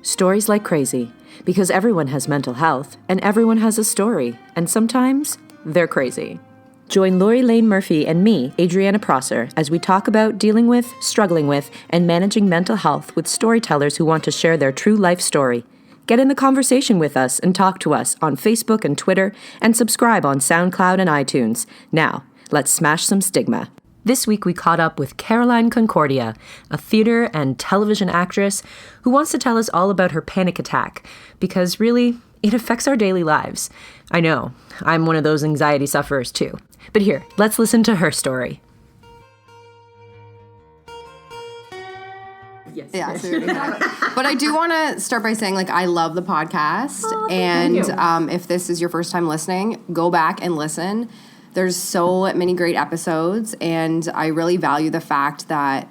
Stories like crazy, because everyone has mental health, and everyone has a story, and sometimes they're crazy. Join Lori Lane Murphy and me, Adriana Prosser, as we talk about dealing with, struggling with, and managing mental health with storytellers who want to share their true life story. Get in the conversation with us and talk to us on Facebook and Twitter, and subscribe on SoundCloud and iTunes. Now, let's smash some stigma. This week we caught up with Caroline Concordia, a theater and television actress who wants to tell us all about her panic attack, because really, it affects our daily lives. I know, I'm one of those anxiety sufferers too. But here, let's listen to her story. Yes. Yeah, but I do want to start by saying, I love the podcast. And if this is your first time listening, go back and listen. There's so many great episodes, and I really value the fact that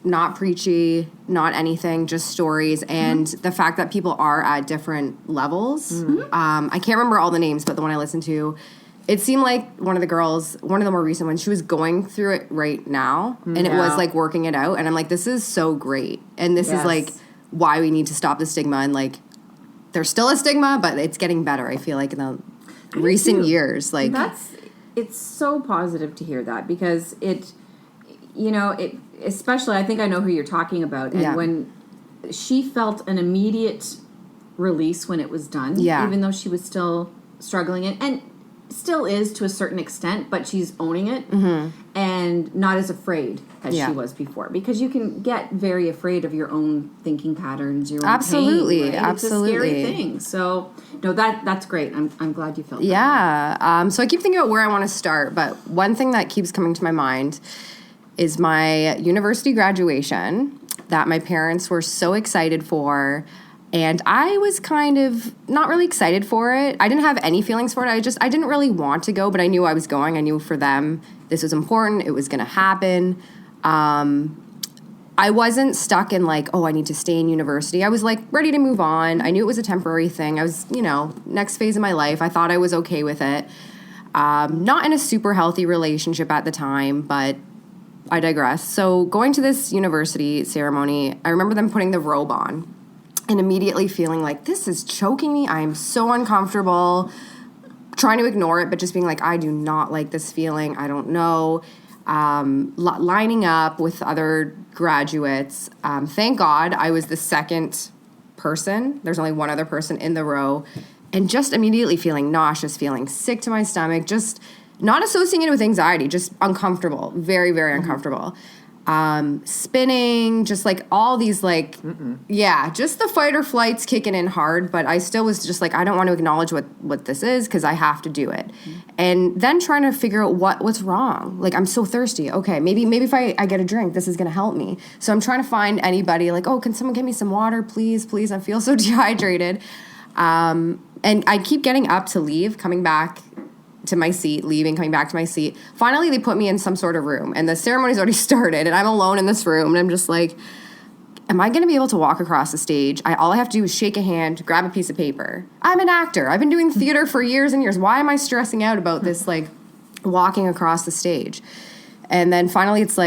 not preachy, not anything, just stories, and the fact that people are at different levels. I can't remember all the names, but the one I listened to, it seemed like one of the girls, one of the more recent ones, she was going through it right now, and it was, working it out, and I'm like, this is so great, and this is, why we need to stop the stigma, and, there's still a stigma, but it's getting better, I feel like, in the recent years. It's so positive to hear that, because it especially, I think I know who you're talking about, and when she felt an immediate release when it was done, even though she was still struggling, and still is to a certain extent, but she's owning it, and not as afraid as she was before, because you can get very afraid of your own thinking patterns, your own pain, right? It's a scary thing. So no, that's great. I'm glad you felt that. So I keep thinking about where I want to start, but one thing that keeps coming to my mind is my university graduation that my parents were so excited for. And I was kind of not really excited for it. I didn't have any feelings for it. I didn't really want to go, but I knew I was going. I knew for them this was important. It was going to happen. I wasn't stuck in I need to stay in university. I was ready to move on. I knew it was a temporary thing. I was, next phase of my life. I thought I was okay with it. Not in a super healthy relationship at the time, but I digress. So going to this university ceremony, I remember them putting the robe on and immediately feeling this is choking me. I am so uncomfortable, trying to ignore it, but just being I do not like this feeling. I don't know. Lining up with other graduates. Thank God I was the second person. There's only one other person in the row. And just immediately feeling nauseous, feeling sick to my stomach, just not associating it with anxiety, just uncomfortable, very, very uncomfortable. Spinning, just all these just the fight or flight's kicking in hard, but I still was just I don't want to acknowledge what this is because I have to do it. And then trying to figure out what's wrong. I'm so thirsty. Okay, maybe if I get a drink, this is going to help me. So I'm trying to find anybody can someone get me some water, please? I feel so dehydrated. And I keep getting up to leave, coming back to my seat, leaving, coming back to my seat. Finally, they put me in some sort of room, and the ceremony's already started, and I'm alone in this room, and I'm just am I going to be able to walk across the stage? All I have to do is shake a hand, grab a piece of paper. I'm an actor. I've been doing theater for years and years. Why am I stressing out about this, walking across the stage? And then finally, it's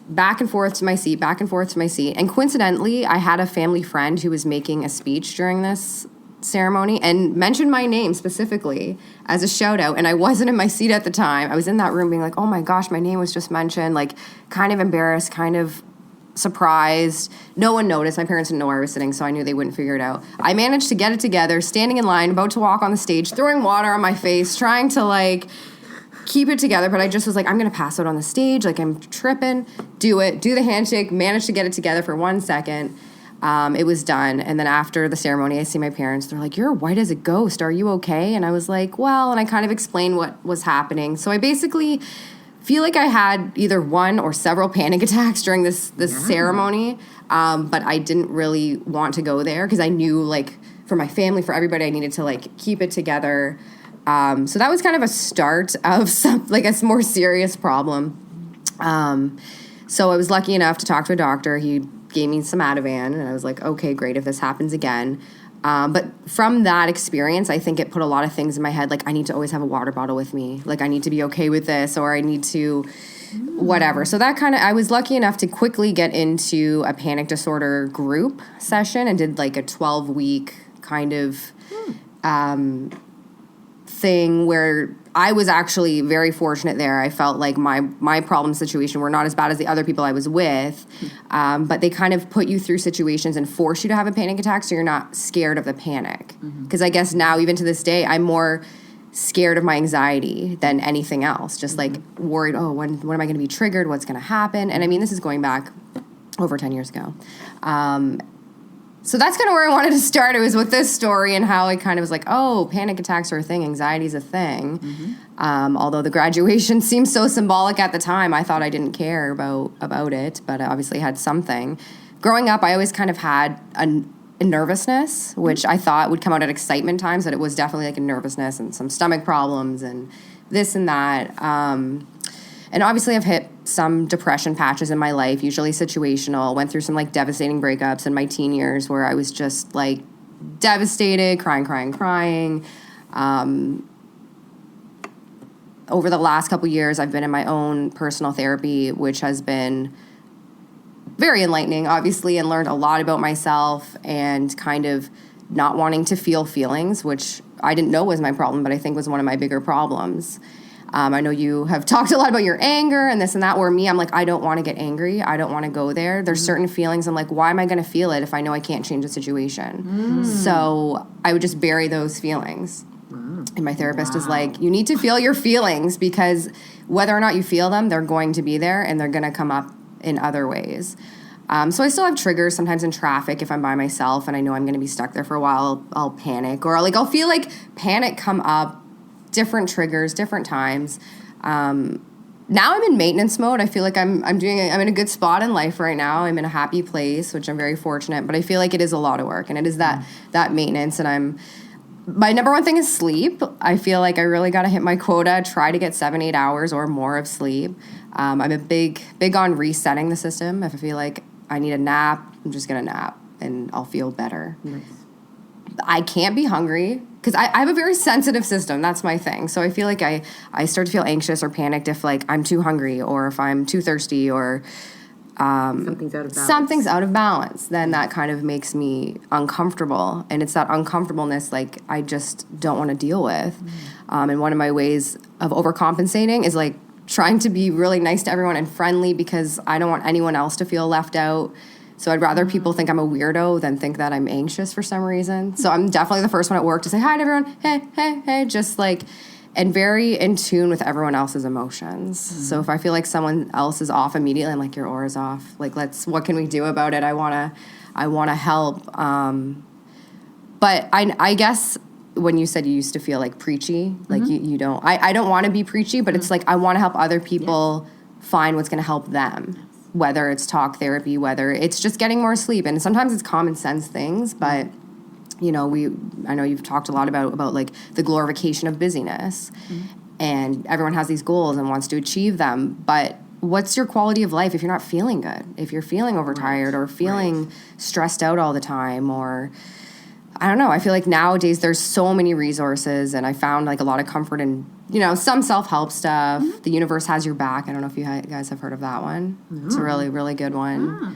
back and forth to my seat, back and forth to my seat. And coincidentally, I had a family friend who was making a speech during this ceremony and mentioned my name specifically as a shout out, and I wasn't in my seat at the time. I was in that room being oh my gosh, my name was just mentioned, kind of embarrassed, kind of surprised. No one noticed. My parents didn't know where I was sitting, so I knew they wouldn't figure it out. I managed to get it together, standing in line, about to walk on the stage, throwing water on my face, trying to keep it together, but I just was I'm gonna pass out on the stage, I'm tripping. Do the handshake, managed to get it together for 1 second. It was done. And then after the ceremony, I see my parents. They're you're white as a ghost. Are you okay? And I was well, and I kind of explained what was happening. So I basically feel I had either one or several panic attacks during this ceremony. But I didn't really want to go there because I knew for my family, for everybody, I needed to keep it together. So that was kind of a start of a more serious problem. So I was lucky enough to talk to a doctor. He gave me some Ativan, and I was okay, great if this happens again. But from that experience, I think it put a lot of things in my head, I need to always have a water bottle with me. I need to be okay with this, or I need to whatever. So that kind of, I was lucky enough to quickly get into a panic disorder group session and did like a 12-week kind of thing where I was actually very fortunate there. I felt like my problem situation were not as bad as the other people I was with, but they kind of put you through situations and force you to have a panic attack so you're not scared of the panic. Because I guess now, even to this day, I'm more scared of my anxiety than anything else. Just like worried, oh, when am I going to be triggered? What's going to happen? And I mean, this is going back over 10 years ago. So that's kind of where I wanted to start. It was with this story and how it kind of was like, oh, panic attacks are a thing. Anxiety is a thing. Although the graduation seemed so symbolic at the time, I thought I didn't care about it, but I obviously had something. Growing up, I always kind of had a nervousness, which I thought would come out at excitement times, that it was definitely like a nervousness and some stomach problems and this and that. And obviously I've hit some depression patches in my life, usually situational. Went through some like devastating breakups in my teen years where I was just like devastated, crying. Over the last couple years, I've been in my own personal therapy, which has been very enlightening, obviously, and learned a lot about myself and kind of not wanting to feel feelings, which I didn't know was my problem, but I think was one of my bigger problems. I know you have talked a lot about your anger and this and that, where me, I'm like, I don't want to get angry. I don't want to go there. There's certain feelings I'm like, why am I going to feel it if I know I can't change the situation? So I would just bury those feelings. And my therapist is like, you need to feel your feelings, because whether or not you feel them, they're going to be there and they're going to come up in other ways. So I still have triggers sometimes in traffic. If I'm by myself and I know I'm going to be stuck there for a while, I'll panic, or like I'll feel like panic come up, different triggers, different times. Now I'm in maintenance mode. I feel like I'm in a good spot in life right now. I'm in a happy place, which I'm very fortunate, but I feel like it is a lot of work, and it is that maintenance. And my number one thing is sleep. I feel like I really got to hit my quota, try to get 7-8 hours or more of sleep. I'm a big on resetting the system. If I feel like I need a nap, I'm just going to nap and I'll feel better. Nice. I can't be hungry because I have a very sensitive system. That's my thing. So I feel like I start to feel anxious or panicked if like I'm too hungry or if I'm too thirsty or something's out of balance. Then that kind of makes me uncomfortable. And it's that uncomfortableness like I just don't want to deal with. And one of my ways of overcompensating is like trying to be really nice to everyone and friendly, because I don't want anyone else to feel left out. So I'd rather people think I'm a weirdo than think that I'm anxious for some reason. So I'm definitely the first one at work to say hi to everyone. Hey, just like, and very in tune with everyone else's emotions. So if I feel like someone else is off immediately, I'm like, your aura's off. Like, what can we do about it? I wanna help. But I guess when you said you used to feel like preachy, like you don't, I don't want to be preachy, but it's like, I want to help other people find what's going to help them. Whether it's talk therapy, whether it's just getting more sleep. And sometimes it's common sense things, but, you know, I know you've talked a lot about like the glorification of busyness. And everyone has these goals and wants to achieve them. But what's your quality of life if you're not feeling good? If you're feeling overtired or feeling stressed out all the time, or I don't know. I feel like nowadays there's so many resources, and I found like a lot of comfort in, you know, some self-help stuff. The Universe Has Your Back. I don't know if you guys have heard of that one. It's a really, really good one.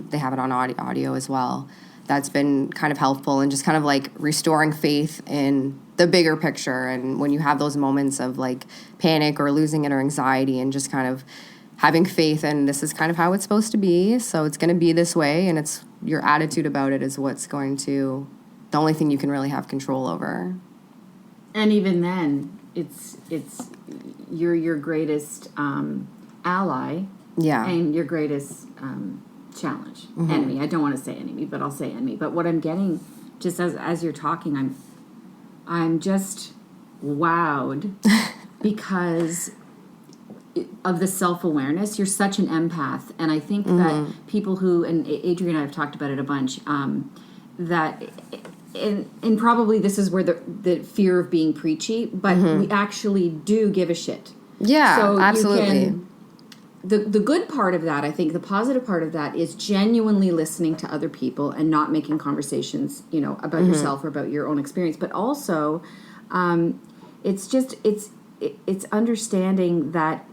They have it on audio as well. That's been kind of helpful and just kind of like restoring faith in the bigger picture. And when you have those moments of like panic or losing it or anxiety, and just kind of having faith in this is kind of how it's supposed to be. So it's going to be this way, and it's your attitude about it is what's going to, the only thing you can really have control over. And even then, it's you're your greatest ally, and your greatest challenge, enemy. I don't want to say enemy, but I'll say enemy. But what I'm getting, just as you're talking, I'm just wowed because of the self-awareness. You're such an empath, and I think that people who, and Adrienne and I have talked about it a bunch, that. And probably this is where the fear of being preachy, but we actually do give a shit. Yeah, so absolutely. The good part of that, I think, the positive part of that is genuinely listening to other people and not making conversations, you know, about yourself or about your own experience. But also, it's understanding that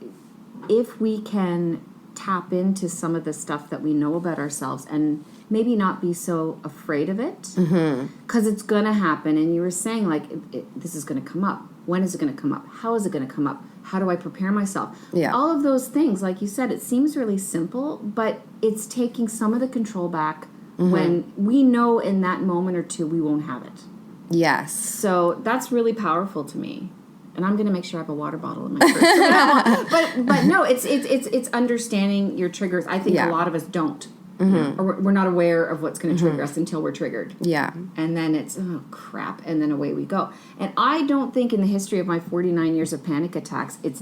if we can tap into some of the stuff that we know about ourselves and maybe not be so afraid of it, because it's going to happen. And you were saying, like, this is going to come up. When is it going to come up? How is it going to come up? How do I prepare myself? Yeah. All of those things, like you said, it seems really simple, but it's taking some of the control back when we know in that moment or two we won't have it. Yes. So that's really powerful to me. And I'm going to make sure I have a water bottle in my purse. But no, it's understanding your triggers. I think a lot of us don't. Or we're not aware of what's going to trigger us until we're triggered. Yeah. And then it's, oh, crap, and then away we go. And I don't think in the history of my 49 years of panic attacks, it's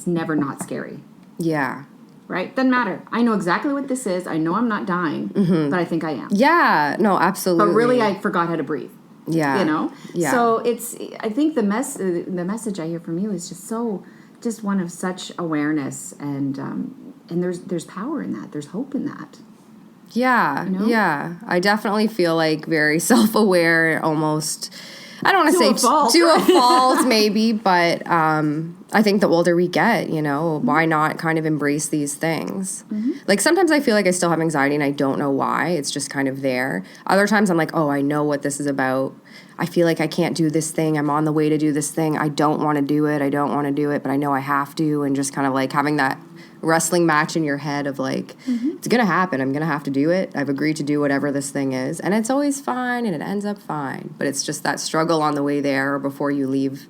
never not scary. Yeah. Right? Doesn't matter. I know exactly what this is. I know I'm not dying, but I think I am. Yeah. No, absolutely. But really, I forgot how to breathe. Yeah. You know? Yeah. So I think the message I hear from you is just one of such awareness, and there's power in that. There's hope in that. Yeah. You know? Yeah. I definitely feel like very self-aware, almost. I don't want to say to a fault maybe, but I think the older we get, why not kind of embrace these things? Like sometimes I feel like I still have anxiety and I don't know why. It's just kind of there. Other times I'm like, oh, I know what this is about. I feel like I can't do this thing. I'm on the way to do this thing. I don't want to do it. But I know I have to. And just kind of like having that wrestling match in your head of like, it's going to happen. I'm going to have to do it. I've agreed to do whatever this thing is. And it's always fine and it ends up fine. But it's just that struggle on the way there or before you leave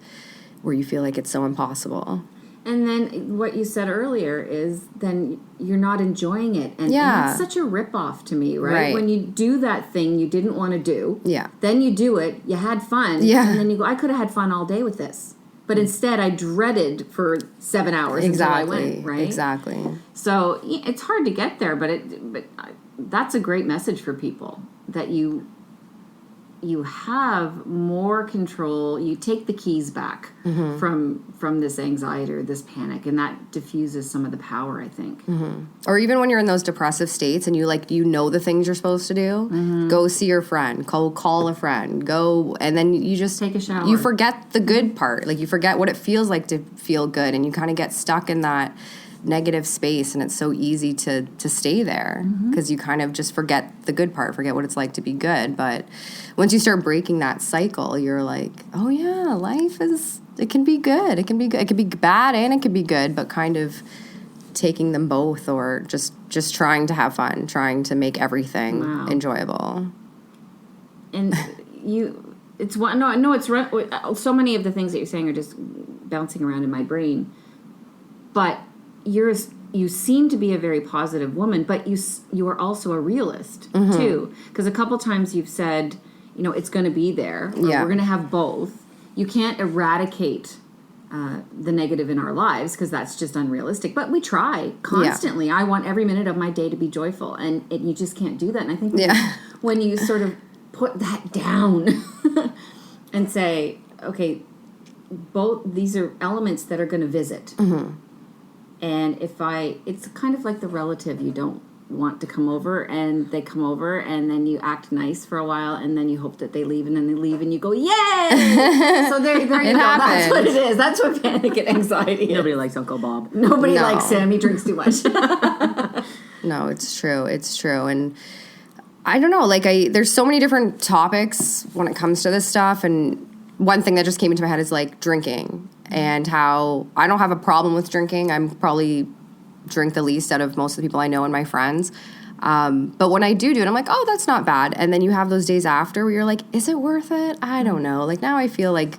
where you feel like it's so impossible. And then what you said earlier is then you're not enjoying it. And that's such a ripoff to me, right? When you do that thing you didn't want to do, then you do it, you had fun, and then you go, I could have had fun all day with this. But instead, I dreaded for 7 hours until I went, right? Exactly. So it's hard to get there, but that's a great message for people, that you have more control. You take the keys back from this anxiety or this panic, and that diffuses some of the power, I think. Or even when you're in those depressive states and you know the things you're supposed to do, go see your friend, call a friend, go, and then you just take a shower. You forget the good part. Like you forget what it feels like to feel good, and you kind of get stuck in that negative space, and it's so easy to stay there because you kind of just forget the good part, forget what it's like to be good. But once you start breaking that cycle, you're like, oh yeah, it can be good. It can be good. It can be bad and it can be good, but kind of taking them both, or just trying to have fun, trying to make everything enjoyable. And it's so many of the things that you're saying are just bouncing around in my brain, but you seem to be a very positive woman, but you are also a realist too. Because a couple times you've said, it's going to be there. Or we're going to have both. You can't eradicate the negative in our lives because that's just unrealistic. But we try constantly. I want every minute of my day to be joyful, and you just can't do that. And I think when you sort of put that down and say, okay, both these are elements that are going to visit. And it's kind of like the relative you don't want to come over, and they come over, and then you act nice for a while, and then you hope that they leave, and then they leave, and you go, yay! So there you go. That's what it is. That's what panic and anxiety is. Nobody likes Uncle Bob. Nobody likes him. He drinks too much. No, it's true. It's true. And I don't know, there's so many different topics when it comes to this stuff, and one thing that just came into my head is like drinking, and how I don't have a problem with drinking. I'm probably drink the least out of most of the people I know and my friends. But when I do it, I'm like, oh, that's not bad. And then you have those days after where you're like, is it worth it? I don't know. Like now I feel like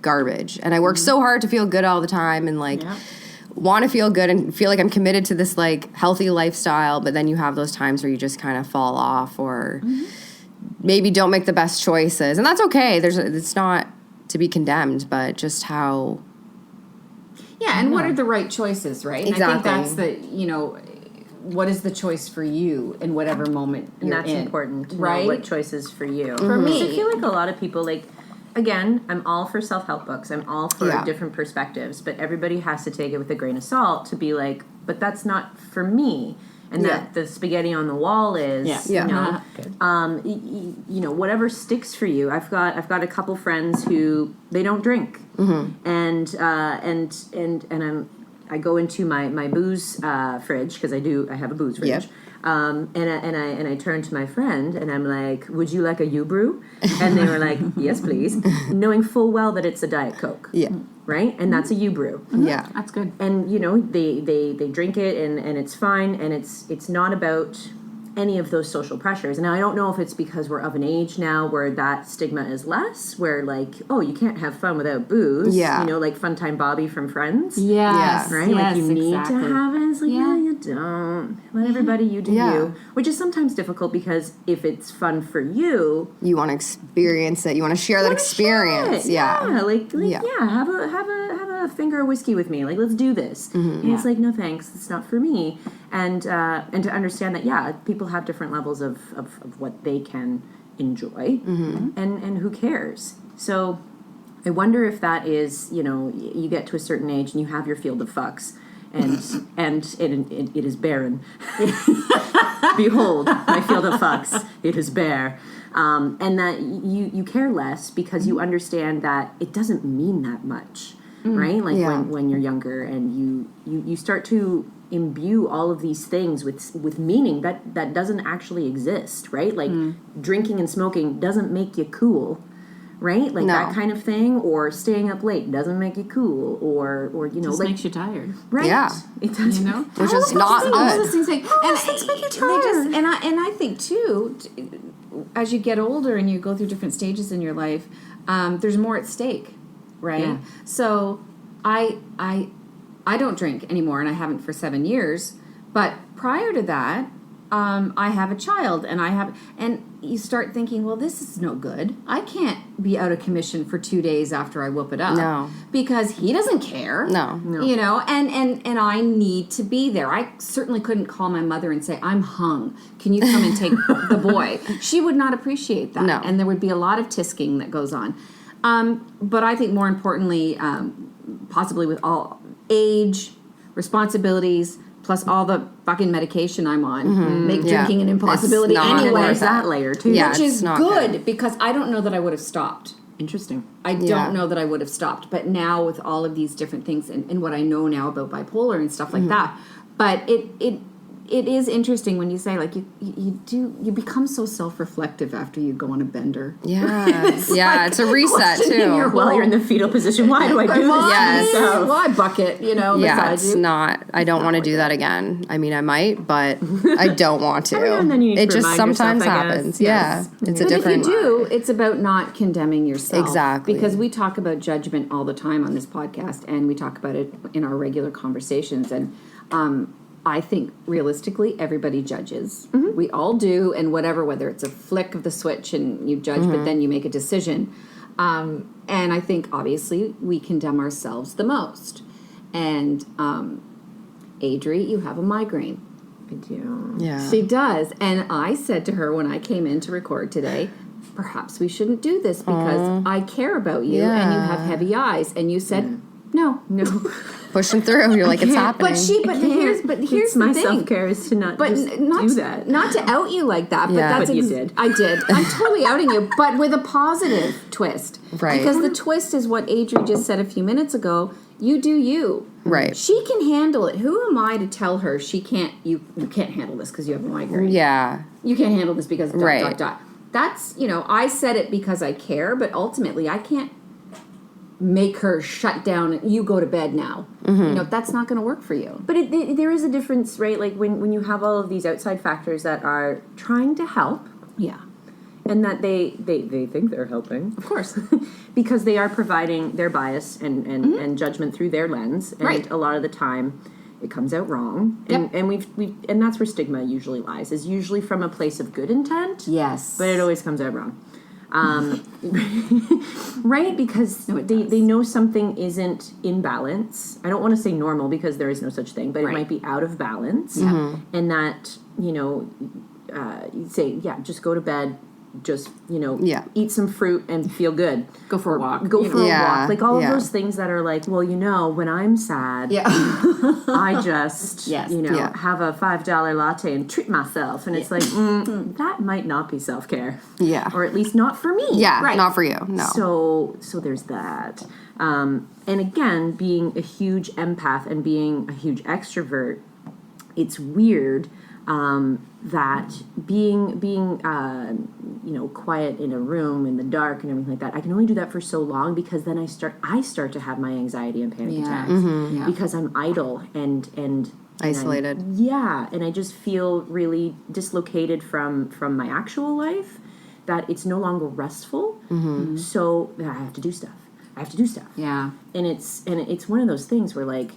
garbage. And I work so hard to feel good all the time and want to feel good and feel like I'm committed to this healthy lifestyle. But then you have those times where you just kind of fall off or maybe don't make the best choices. And that's okay. It's not to be condemned, but just how... Yeah, and what are the right choices, right? Exactly. And I think that's what is the choice for you in whatever moment you're in. And that's important, right? What choice is for you. For me. I feel like a lot of people, again, I'm all for self-help books. I'm all for different perspectives, but everybody has to take it with a grain of salt to be like, but that's not for me. And that the spaghetti on the wall is, whatever sticks for you. I've got a couple friends who they don't drink, and I go into my booze fridge, because I have a booze fridge. Yep. And I turned to my friend and I'm like, would you like a U-brew? And they were like, yes, please. Knowing full well that it's a Diet Coke. Yeah. Right? And that's a U-brew. Yeah. That's good. And, they drink it and it's fine. And it's not about any of those social pressures. Now, I don't know if it's because we're of an age now where that stigma is less, where like, oh, you can't have fun without booze. Yeah. Like Fun Time Bobby from Friends. Yes. Right? Yes, like you need exactly. to have it. It's like, no, you don't. Let everybody, you do you. Which is sometimes difficult because if it's fun for you, you want to experience it. You want to share that experience. Yeah. Have a finger of whiskey with me. Like, let's do this. And it's like, no thanks, it's not for me. And to understand that, people have different levels of what they can enjoy, and who cares. So I wonder if that is, you get to a certain age and you have your field of fucks, and it is barren. Behold, my field of fucks, it is bare. And that you care less because you understand that it doesn't mean that much, right? Like when you're younger and you start to imbue all of these things with meaning that doesn't actually exist, right? Like drinking and smoking doesn't make you cool, right? Like that kind of thing, or staying up late doesn't make you cool, or just like makes you tired, right? Yeah, it does, which is not good. All those things make you tired. And I think too, as you get older and you go through different stages in your life, there's more at stake, right? Yeah. So I don't drink anymore, and I haven't for 7 years. But prior to that, I have a child, and you start thinking, well, this is no good. I can't be out of commission for 2 days after I whoop it up. No. Because he doesn't care. No. And I need to be there. I certainly couldn't call my mother and say, I'm hung. Can you come and take the boy? She would not appreciate that. No. And there would be a lot of tisking that goes on. But I think more importantly, possibly with all age, responsibilities, plus all the fucking medication I'm on, make drinking an impossibility anyway. There's that layer too. Yeah, which is good because I don't know that I would have stopped. Interesting. I don't know that I would have stopped. But now with all of these different things and what I know now about bipolar and stuff like that, but it is interesting when you say, like, you become so self-reflective after you go on a bender. Yeah. It's a reset, too. While you're in the fetal position, why do I do this? Yes. Why bucket, beside it's you? not. I don't want to do that again. I mean, I might, but I don't want to. And then you need it to just remind sometimes yourself, I guess. happens. Yes. Yeah. It's a But different... if you do, it's about not condemning yourself. Exactly. Because we talk about judgment all the time on this podcast, and we talk about it in our regular conversations. And I think realistically, everybody judges. We all do, and whether it's a flick of the switch and you judge, but then you make a decision. And I think obviously we condemn ourselves the most. And Adri, you have a migraine. I do. Yeah. She does. And I said to her when I came in to record today, perhaps we shouldn't do this because I care about you and you have heavy eyes. And you said, no. Pushing through. You're like, it's happening. Here's my the thing. self-care is to not do that. Not to out you like that, but that's But you did. I did. I'm totally outing you, but with a positive twist. Right. Because the twist is what Adri just said a few minutes ago. You do you. Right. She can handle it. Who am I to tell her she can't? You can't handle this because you have a migraine. Yeah. You can't handle this because Right. ... That's, I said it because I care, but ultimately I can't make her shut down and you go to bed now. That's not going to work for you. But there is a difference, right? Like when you have all of these outside factors that are trying to help. Yeah. And that they think they're helping. Of course. Because they are providing their bias and judgment through their lens. And Right. a lot of the time it comes out wrong. Yep. And we've and that's where stigma usually lies, is usually from a place of good intent. Yes. But it always comes out wrong. Right? Because they know something isn't in balance. I don't want to say normal because there is no such thing, but it might be out of balance. And that, you say, just go to bed. just, eat some fruit and feel good. Go for a walk. Go for a walk. Like all of those things that are like, well, when I'm sad, I just, have a $5 latte and treat myself. And it's like, that might not be self-care. Yeah. Or at least not for me. Yeah, not for you. No. So there's that. And again, being a huge empath and being a huge extrovert, it's weird that being quiet in a room in the dark and everything like that, I can only do that for so long, because then I start to have my anxiety and panic attacks because I'm idle and isolated. And I just feel really dislocated from my actual life, that it's no longer restful. So I have to do stuff. Yeah. And it's one of those things where, like,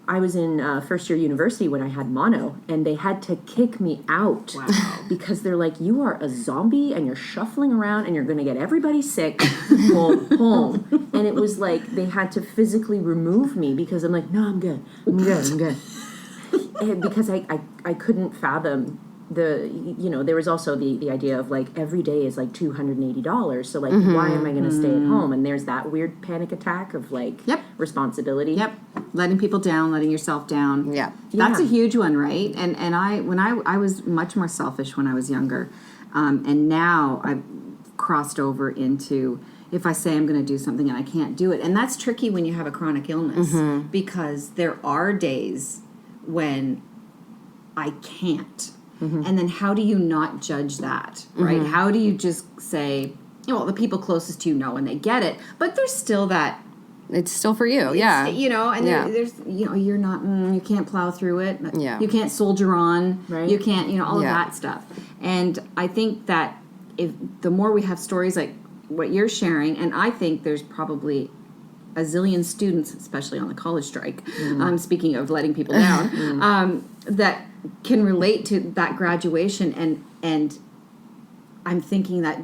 I was in first year university when I had mono, and they had to kick me out because they're like, you are a zombie and you're shuffling around and you're going to get everybody sick. Go home. And it was like they had to physically remove me because I'm like, no, I'm good. And because I couldn't fathom there was also the idea of like every day is like $280, so like why am I going to stay at home? And there's that weird panic attack of like responsibility, letting people down, letting yourself down. That's a huge one, right? And I was much more selfish when I was younger, and now I've crossed over into, if I say I'm going to do something and I can't do it, and that's tricky when you have a chronic illness, because there are days when I can't. And then how do you not judge that, right? How do you just say, the people closest to you know and they get it, but there's still that. It's still for you, there's, you're not, you can't plow through it. You can't soldier on, right? You can't, all of that stuff. And I think that if the more we have stories like what you're sharing, and I think there's probably a zillion students, especially on the college strike, speaking of letting people down, that can relate to that graduation, and I'm thinking that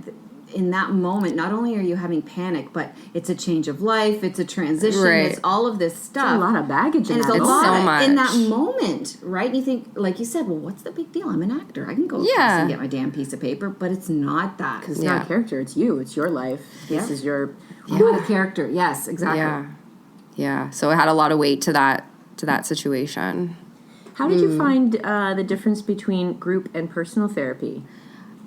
in that moment, not only are you having panic, but it's a change of life, it's a transition, it's all of this stuff. It's a lot of baggage in that. It's so much. In that moment, right? And you think, like you said, well, what's the big deal? I'm an actor. I can go across and get my damn piece of paper, but it's not that. Because it's not a character, it's you, it's your life. This is your... Not a character. Yes, exactly. Yeah. So it had a lot of weight to that situation. How did you find the difference between group and personal therapy?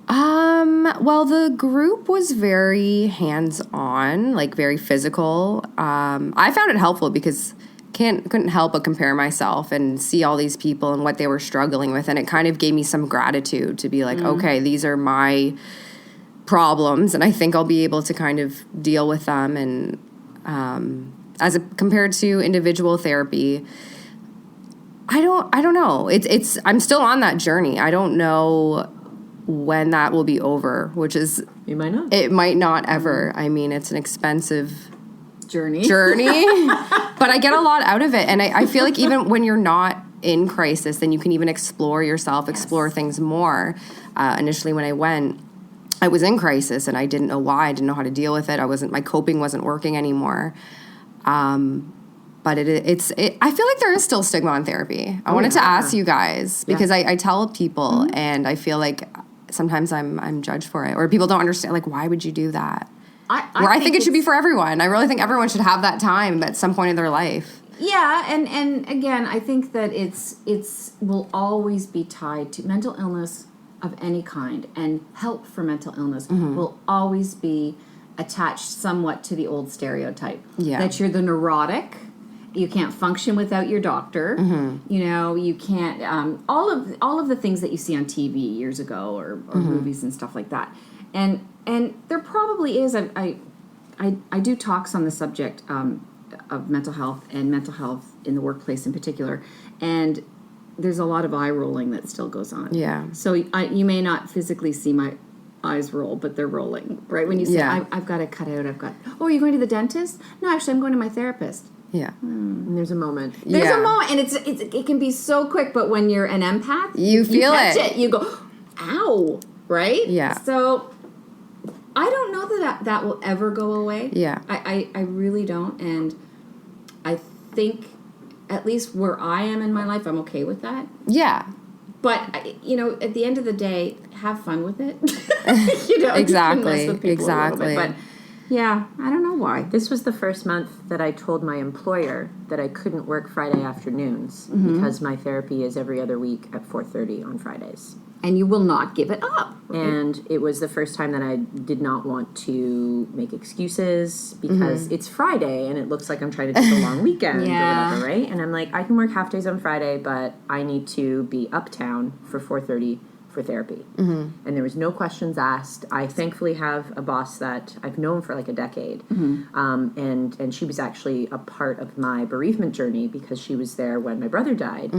Well, the group was very hands-on, like very physical. I found it helpful because couldn't help but compare myself and see all these people and what they were struggling with, and it kind of gave me some gratitude to be like, okay, these are my problems, and I think I'll be able to kind of deal with them. And compared to individual therapy, I don't know. I'm still on that journey. I don't know when that will be over, which is... You might not. It might not ever. I mean, it's an expensive journey. But I get a lot out of it. And I feel like even when you're not in crisis, then you can even explore yourself, explore things more. Initially when I went, I was in crisis and I didn't know why. I didn't know how to deal with it. My coping wasn't working anymore. But I feel like there is still stigma on therapy. I wanted to ask you guys, because I tell people, and I feel like sometimes I'm judged for it, or people don't understand, like, why would you do that? I think it should be for everyone. I really think everyone should have that time at some point in their life. Yeah, and again, I think that it's will always be tied to mental illness of any kind, and help for mental illness will always be attached somewhat to the old stereotype that you're the neurotic. You can't function without your doctor. You can't all of the things that you see on TV years ago or movies and stuff like that. And there probably is. I do talks on the subject of mental health and mental health in the workplace in particular, and there's a lot of eye rolling that still goes on. Yeah. So you may not physically see my eyes roll, but they're rolling, right? When you say, I've got to cut out, are you going to the dentist? No, actually, I'm going to my therapist. Yeah. And there's a moment. There's a moment, and it can be so quick, but when you're an empath, you feel it. You go, ow, right? Yeah. So I don't know that will ever go away. Yeah. I really don't, and I think at least where I am in my life, I'm okay with that. Yeah. But, at the end of the day, have fun with it. Exactly. You can mess with people a little bit, but yeah, I don't know why. This was the first month that I told my employer that I couldn't work Friday afternoons because my therapy is every other week at 4:30 on Fridays. And you will not give it up. Right? And it was the first time that I did not want to make excuses because it's Friday and it looks like I'm trying to take a long weekend or whatever, right? And I'm like, I can work half days on Friday, but I need to be uptown for 4:30 for therapy. And there was no questions asked. I thankfully have a boss that I've known for like a decade. And she was actually a part of my bereavement journey because she was there when my brother died.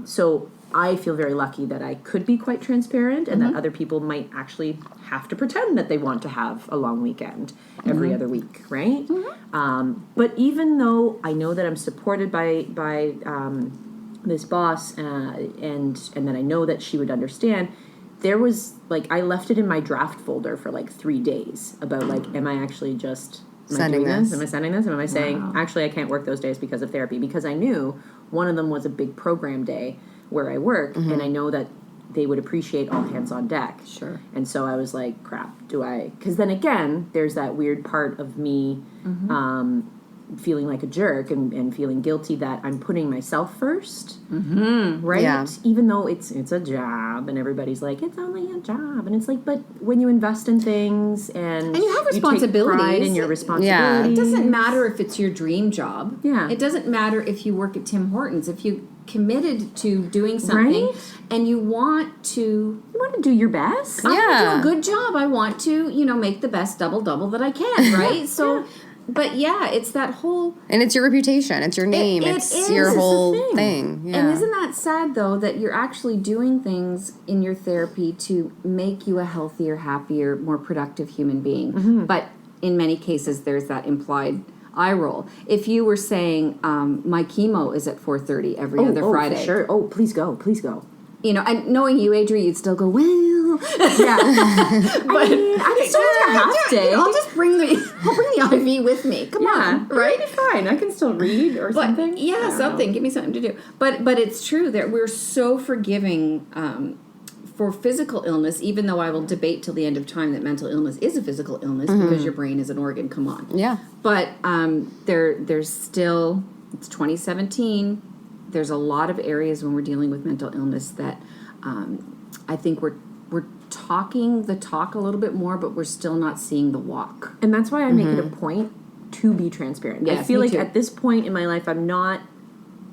So I feel very lucky that I could be quite transparent and that other people might actually have to pretend that they want to have a long weekend every other week, right? But even though I know that I'm supported by this boss and that I know that she would understand, there was like I left it in my draft folder for like 3 days about like, am I actually just sending this? Am I sending this? Am I saying actually I can't work those days because of therapy? Because I knew one of them was a big program day where I work, and I know that they would appreciate all hands on deck. Sure. And so I was like, crap, do I? Because then again, there's that weird part of me feeling like a jerk and feeling guilty that I'm putting myself first, right? Yeah. Even though it's a job, and everybody's like, it's only a job, and it's like, but when you invest in things and you have responsibilities, you take pride in your responsibilities, it doesn't matter if it's your dream job. Yeah. It doesn't matter if you work at Tim Hortons. If you committed to doing something and you want to do your best. I want to do a good job. I want to, make the best double that I can, right? So but it's that whole... And it's your reputation. It's your name. It's your whole thing. Yeah. And isn't that sad, though, that you're actually doing things in your therapy to make you a healthier, happier, more productive human being? But in many cases, there's that implied eye roll. If you were saying, my chemo is at 4:30 every other Friday. For sure. Oh, please go. Please go. And knowing you, Adri, you'd still go, well... Yeah. But I can still take a half day. I'll just bring the IV with me. Come on, right? It'll be fine. I can still read or something. Yeah, something. Give me something to do. But it's true that we're so forgiving for physical illness, even though I will debate till the end of time that mental illness is a physical illness because your brain is an organ. Come on. Yeah. But there's still, it's 2017. There's a lot of areas when we're dealing with mental illness that I think we're talking the talk a little bit more, but we're still not seeing the walk. And that's why I make it a point to be transparent. Yes, I feel like too. at this point in my life, I'm not,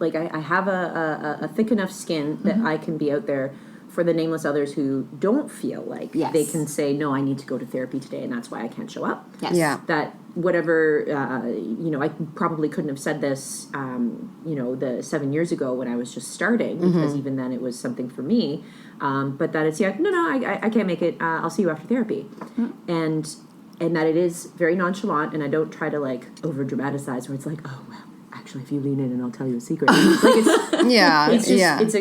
like, I have a thick enough skin that I can be out there for the nameless others who don't feel like they can say, no, I need to go to therapy today, and that's why I can't show up. Yes. Yeah. That whatever, I probably couldn't have said this, the 7 years ago when I was just starting, because even then it was something for me. But that it's, I can't make it. I'll see you after therapy. And that it is very nonchalant, and I don't try to, like, over dramatize where it's like, oh, well, actually, if you lean in and I'll tell you a secret. Like,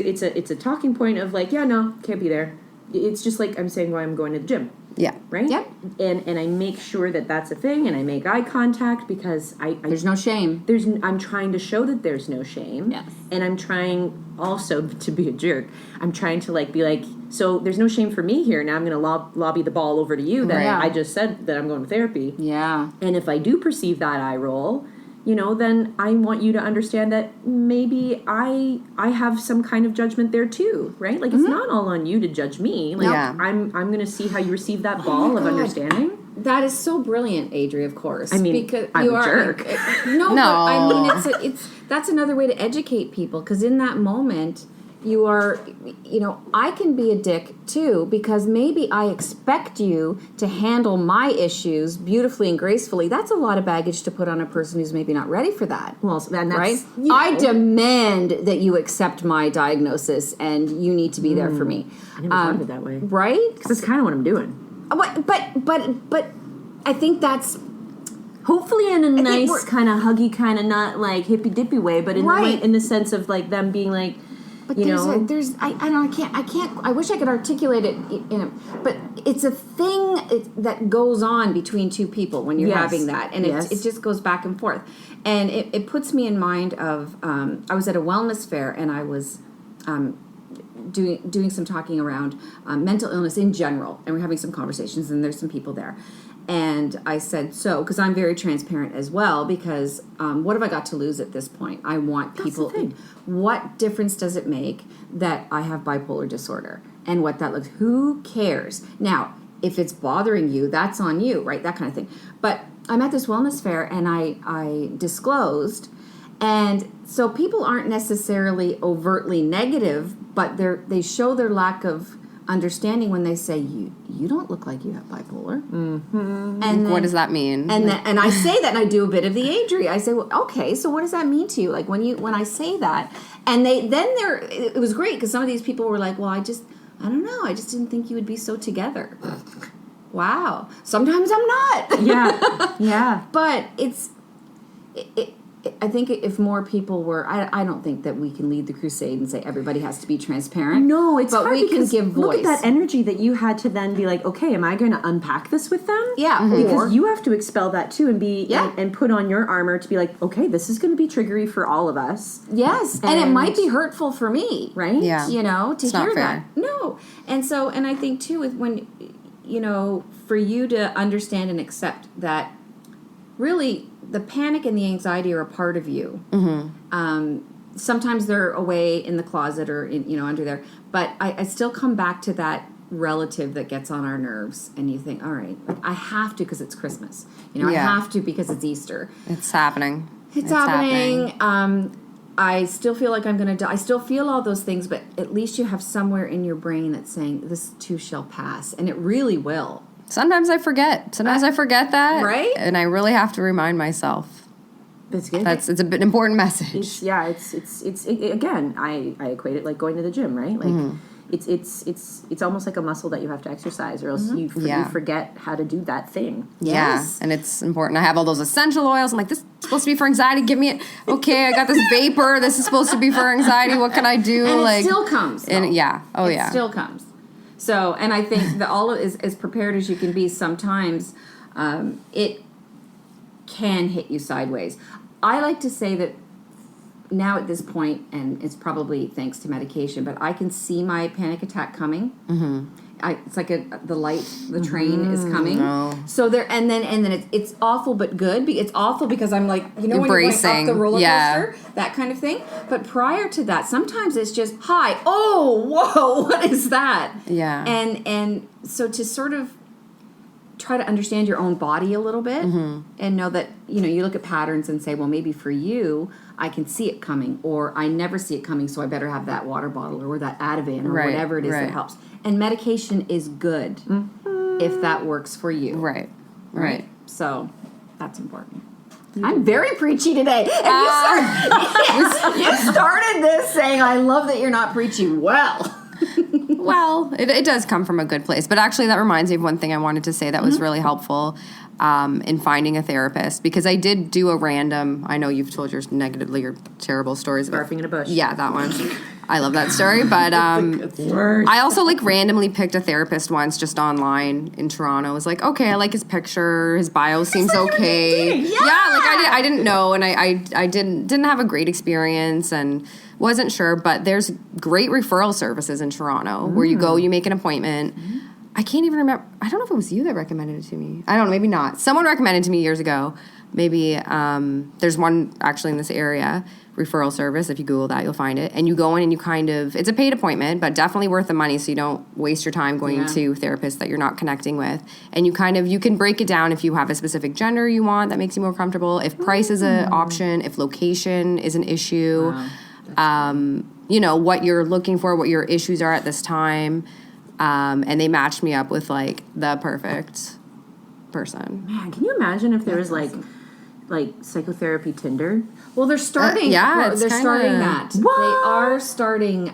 it's a talking point of like, can't be there. It's just like I'm saying why I'm going to the gym. Yeah. Right? Yep. And I make sure that that's a thing, and I make eye contact because there's no shame. I'm trying to show that there's no shame. Yes. And I'm trying also to be a jerk. I'm trying to be like, so there's no shame for me here. Now I'm going to lobby the ball over to you that I just said that I'm going to therapy. Yeah. And if I do perceive that eye roll, then I want you to understand that maybe I have some kind of judgment there too, right? Like, it's not all on you to judge me. Like, I'm going to see how you receive that ball of understanding. That is so brilliant, Adri, of course. I mean, because I'm you a are jerk. No, but I mean, it's that's another way to educate people, because in that moment, you are, I can be a dick too, because maybe I expect you to handle my issues beautifully and gracefully. That's a lot of baggage to put on a person who's maybe not ready for that. Well, that's, right? I demand that you accept my diagnosis, and you need to be there for me. I never thought of it that way. Right? Because that's kind of what I'm doing. But I think that's... Hopefully in a nice kind of huggy, kind of not like hippy-dippy way, but in the sense of like them being like, but I can't. I wish I could articulate it but it's a thing that goes on between two people when you're having that, and it just goes back and forth, and it puts me in mind of I was at a wellness fair, and I was doing some talking around mental illness in general, and we're having some conversations, and there's some people there. And I said, so, because I'm very transparent as well, because what have I got to lose at this point? I want people, what difference does it make that I have bipolar disorder and what that looks, who cares? Now, if it's bothering you, that's on you, right? That kind of thing. But I'm at this wellness fair and I disclosed, and so people aren't necessarily overtly negative, but they show their lack of understanding when they say you don't look like you have bipolar. Mm-hmm. And then, what does that mean? And I say that, and I do a bit of the Adri. I say, well, okay, so what does that mean to you? Like when I say that, and it was great because some of these people were like, well, I don't know, I just didn't think you would be so together. Wow. Sometimes I'm not. Yeah. Yeah. But I think if more people were, I don't think that we can lead the crusade and say everybody has to be transparent. No, it's but hard we can give voice. Look at that energy that you had to then be like, okay, am I going to unpack this with them? Yeah, because you have to expel that too and be and put on your armor to be like, okay, this is going to be triggery for all of us. Yes, and it might be hurtful for me, right? Yeah, to hear that. No, and I think too with when for you to understand and accept that really the panic and the anxiety are a part of you. Mm-hmm. Sometimes they're away in the closet or under there, but I still come back to that relative that gets on our nerves, and you think, all right, like I have to because it's Christmas. I have to because it's Easter. It's happening. It's happening. I still feel like I'm going to die. I still feel all those things, but at least you have somewhere in your brain that's saying this too shall pass, and it really will. Sometimes I forget. I forget that. Right? And I really have to remind myself. That's good. It's an important message. It's again, I equate it like going to the gym, right? Like it's almost like a muscle that you have to exercise, or else you forget how to do that thing. Yes. Yeah, and it's important. I have all those essential oils. I'm like, this is supposed to be for anxiety. Give me it. Okay, I got this vapor. This is supposed to be for anxiety. What can I do? And it still comes. It still comes. So, and I think that all is as prepared as you can be. Sometimes it can hit you sideways. I like to say that now at this point, and it's probably thanks to medication, but I can see my panic attack coming. Mm-hmm. It's like the train is coming. No. So and then it's awful but good. It's awful because I'm like, when you're going up the roller coaster, that kind of thing. But prior to that, sometimes it's just, hi, oh, whoa, what is that? Yeah. And so to sort of try to understand your own body a little bit and know that, you look at patterns and say, well, maybe for you, I can see it coming, or I never see it coming, so I better have that water bottle or that Ativan or whatever it is that helps. And medication is good if that works for you. Right. So that's important. I'm very preachy today. And you started this saying, I love that you're not preachy. Well, it does come from a good place. But actually, that reminds me of one thing I wanted to say that was really helpful in finding a therapist. Because I did do a random, I know you've told your terrible stories about barfing in a bush. Yeah, that one. I love that story. But I also randomly picked a therapist once just online in Toronto. I was like, okay, I like his picture. His bio seems okay. Yeah, I didn't know, and I didn't have a great experience and wasn't sure. But there's great referral services in Toronto where you go, you make an appointment. I can't even remember. I don't know if it was you that recommended it to me. I don't know. Maybe not. Someone recommended it to me years ago. Maybe there's one actually in this area, referral service. If you Google that, you'll find it. And you go in and you it's a paid appointment, but definitely worth the money so you don't waste your time going to therapists that you're not connecting with. And you can break it down if you have a specific gender you want that makes you more comfortable, if price is an option, if location is an issue, what you're looking for, what your issues are at this time. And they matched me up with the perfect person. Man, can you imagine if there was Psychotherapy Tinder? Well, they're starting. They're starting that. What? They are starting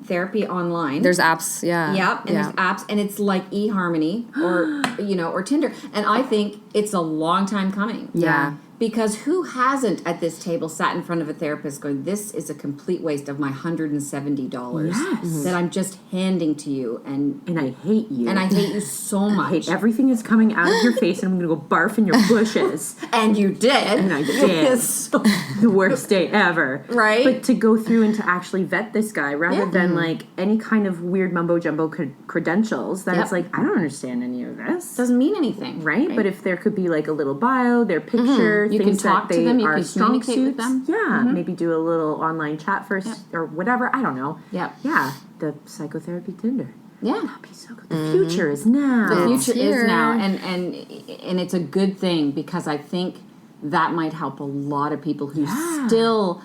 therapy online. There's apps. Yeah. Yep. And there's apps, and it's like eHarmony or or Tinder. And I think it's a long time coming. Yeah. Because who hasn't at this table sat in front of a therapist going, this is a complete waste of my $170 that I'm just handing to you. And I hate you. And I hate you so much. I hate everything is coming out of your face and I'm going to go barf in your bushes. And you did. And I did. The worst day ever. Right? But to go through and to actually vet this guy rather than like any kind of weird mumbo jumbo credentials that it's like, I don't understand any of this. Doesn't mean anything. Right? But if there could be like a little bio, their picture, you things can talk that to them, you are can strong communicate suits. with them. Yeah. Maybe do a little online chat first or whatever. I don't know. Yep. Yeah. The Psychotherapy Tinder. Yeah. That'd be so good. The future is now. The future is now. And it's a good thing because I think that might help a lot of people who still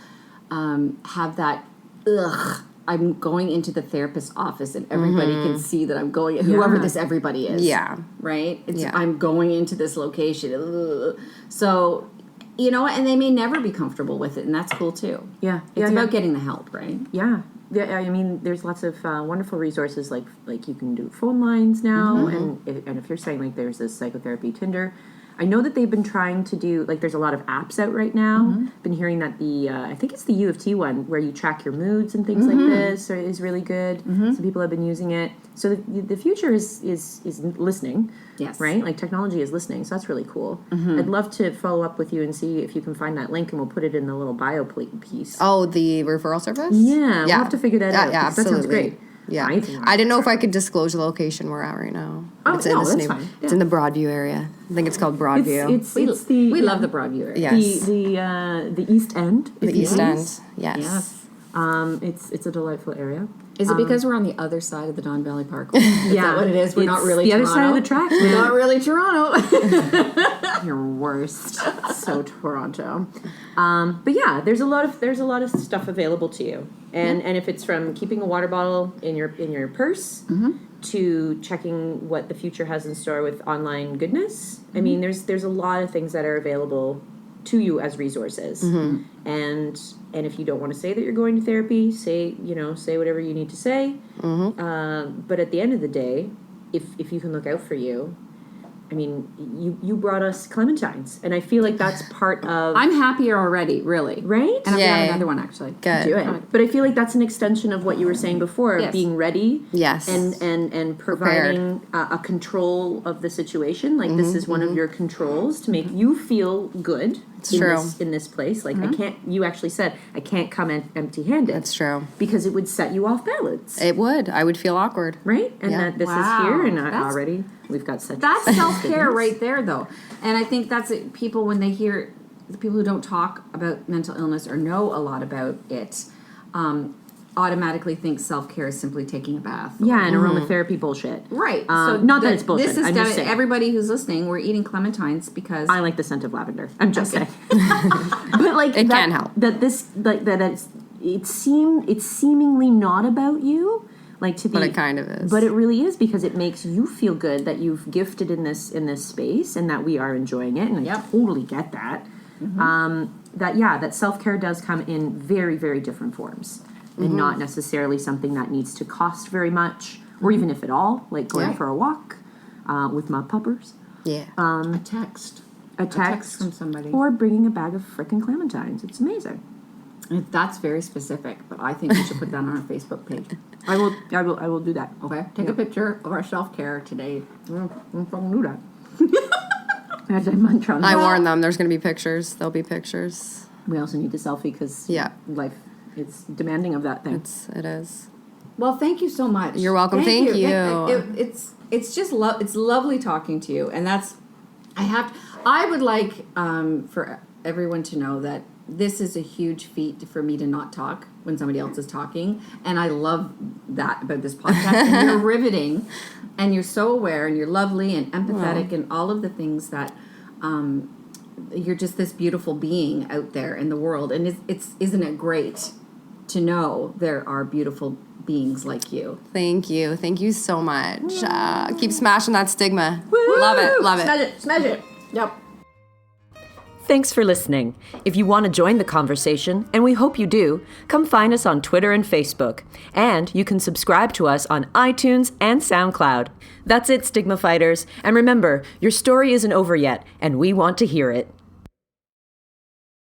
have that, I'm going into the therapist's office and everybody can see that I'm going, whoever this everybody is. Yeah. Right? I'm going into this location. Ugh. So, you know what? And they may never be comfortable with it, and that's cool too. Yeah. It's about getting the help, right? Yeah. Yeah, I mean, there's lots of wonderful resources like you can do phone lines now, and if you're saying like there's this Psychotherapy Tinder, I know that they've been trying to do like there's a lot of apps out right now. Been hearing that the I think it's the U of T one where you track your moods and things like this is really good. Some people have been using it. So the future is listening. Yes. Right? Like technology is listening. So that's really cool. I'd love to follow up with you and see if you can find that link and we'll put it in the little bio piece. Oh, the referral service? Yeah. We'll have to figure that out. Yeah, absolutely. That sounds great. Yeah. I didn't know if I could disclose the location we're at right now. Oh, it's no, that's fine. It's in the Broadview area. I think it's called Broadview. It's the We love the Broadview area. Yes. The East End. The East End. Yes. It's a delightful area. Is it because we're on the other side of the Don Valley Parkway? Is that what it is? We're not really the Toronto. other side of the tracks. We're not really Toronto. You're worst. So Toronto. But yeah, there's a lot of stuff available to you. And if it's from keeping a water bottle in your purse to checking what the future has in store with online goodness. I mean, there's a lot of things that are available to you as resources. And if you don't want to say that you're going to therapy, say whatever you need to say. But at the end of the day, if you can look out for you, I mean, you brought us clementines, and I feel like that's part of... I'm happier already, really. Right? And I've got another one, actually. Good. Do it. But I feel like that's an extension of what you were saying before, of being ready. Yes. And providing a control of the situation. Like, this is one of your controls to make you feel good in this place. Like, you actually said, I can't come empty-handed. That's true. Because it would set you off balance. It would. I would feel awkward. Right? And that this is here, and already we've got such... That's self-care right there, though. And I think that's it. People, when they hear... The people who don't talk about mental illness or know a lot about it... automatically think self-care is simply taking a bath. Yeah, and aromatherapy bullshit. Right. So not that it's bullshit. This is I'm just saying. Everybody who's listening, we're eating clementines because... I like the scent of lavender. I'm just saying. But like... It can help. It's seemingly not about you. Like to be, but it kind of is. But it really is because it makes you feel good that you've gifted in this space and that we are enjoying it. And I totally get that. That self-care does come in very, very different forms. And not necessarily something that needs to cost very much, or even if at all, like going for a walk with my puppers. Yeah. A text from somebody. Or bringing a bag of frickin' clementines. It's amazing. That's very specific, but I think we should put that on our Facebook page. I will do that. Okay. Take a picture of our self-care today. I'm fucking do that. As I munch on I warned them. There's going to be pictures. There'll be pictures. We also need the selfie because life, it's demanding of that thing. It is. Well, thank you so much. You're welcome. Thank you. It's just it's lovely talking to you, and I would like for everyone to know that this is a huge feat for me to not talk when somebody else is talking, and I love that about this podcast. And you're riveting, and you're so aware, and you're lovely and empathetic, and all of the things that you're just this beautiful being out there in the world, and isn't it great to know there are beautiful beings like you? Thank you so much. Keep smashing that stigma. Woo! Love it. Smash it. Yep. Thanks for listening. If you want to join the conversation, and we hope you do, come find us on Twitter and Facebook. And you can subscribe to us on iTunes and SoundCloud. That's it, Stigma Fighters. And remember, your story isn't over yet, and we want to hear it.